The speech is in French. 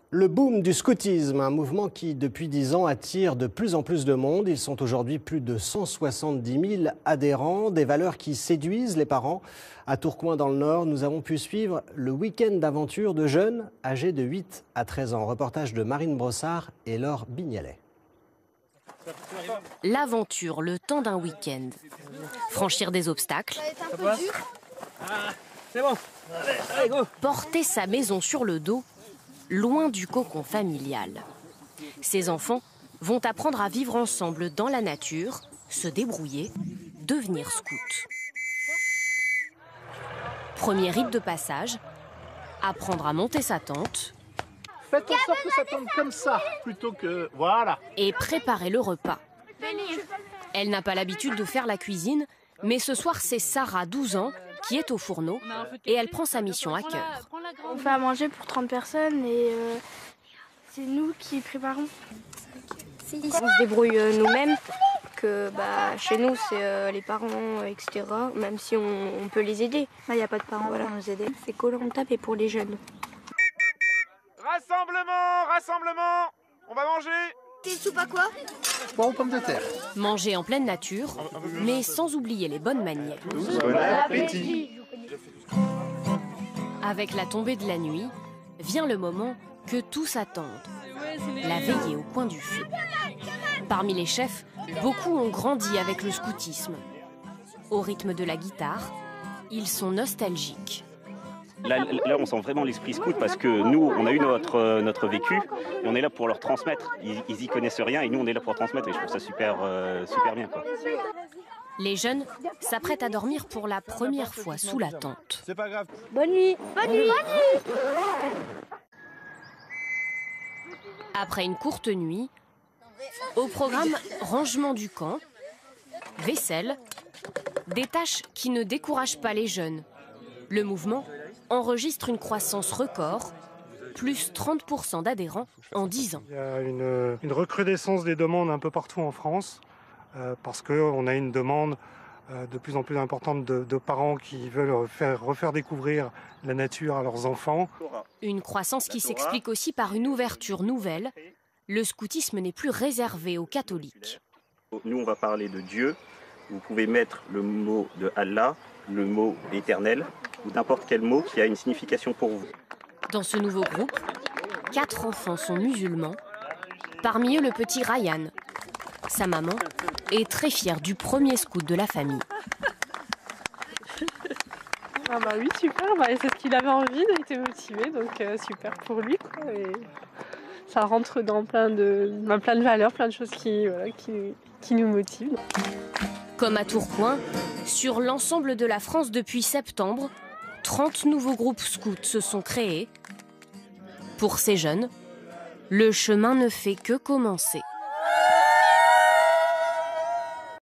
Le boom du scoutisme, un mouvement qui, depuis 10 ans, attire de plus en plus de monde. Ils sont aujourd'hui plus de 170 000 adhérents, des valeurs qui séduisent les parents. À Tourcoing, dans le Nord, nous avons pu suivre le week-end d'aventure de jeunes âgés de 8 à 13 ans. Reportage de Marine Brossard et Laure Bignalet. L'aventure, le temps d'un week-end. Franchir des obstacles. C'est bon. Allez, go. Porter sa maison sur le dos, loin du cocon familial. Ces enfants vont apprendre à vivre ensemble dans la nature, se débrouiller, devenir scouts. Premier rite de passage, apprendre à monter sa tente. Faites en sorte que ça tombe comme ça, plutôt que... Voilà. Et préparer le repas. Elle n'a pas l'habitude de faire la cuisine, mais ce soir c'est Sarah, 12 ans, qui est au fourneau et elle prend sa mission à cœur. On fait à manger pour 30 personnes et c'est nous qui préparons. On se débrouille nous-mêmes, que chez nous c'est les parents, etc. Même si on peut les aider. Il n'y a pas de parents pour nous aider. C'est Koh-Lanta et pour les jeunes. Rassemblement, rassemblement, on va manger. T'es soupe à quoi? Pois aux pommes de terre. Manger en pleine nature, mais sans oublier les bonnes manières. Bon appétit. Avec la tombée de la nuit, vient le moment que tous attendent. La veillée au coin du feu. Parmi les chefs, beaucoup ont grandi avec le scoutisme. Au rythme de la guitare, ils sont nostalgiques. Là, on sent vraiment l'esprit scout parce que nous, on a eu notre vécu et on est là pour leur transmettre. Ils y connaissent rien et nous, on est là pour transmettre et je trouve ça super bien, quoi. Les jeunes s'apprêtent à dormir pour la première fois sous la tente. C'est pas grave. Bonne nuit. Bonne nuit. Après une courte nuit, au programme rangement du camp, vaisselle, des tâches qui ne découragent pas les jeunes. Le mouvement enregistre une croissance record, plus 30% d'adhérents en 10 ans. Il y a une recrudescence des demandes un peu partout en France, parce qu'on a une demande de plus en plus importante de parents qui veulent refaire découvrir la nature à leurs enfants. Une croissance qui s'explique aussi par une ouverture nouvelle. Le scoutisme n'est plus réservé aux catholiques. Nous, on va parler de Dieu. Vous pouvez mettre le mot de Allah, le mot éternel, ou n'importe quel mot qui a une signification pour vous. Dans ce nouveau groupe, 4 enfants sont musulmans. Parmi eux, le petit Ryan. Sa maman est très fière du premier scout de la famille. Ah bah oui, super, c'est ce qu'il avait envie, il était motivé, donc super pour lui, quoi. Et ça rentre dans plein de valeurs, plein de choses qui nous motivent. Comme à Tourcoing, sur l'ensemble de la France depuis septembre, 30 nouveaux groupes scouts se sont créés. Pour ces jeunes, le chemin ne fait que commencer.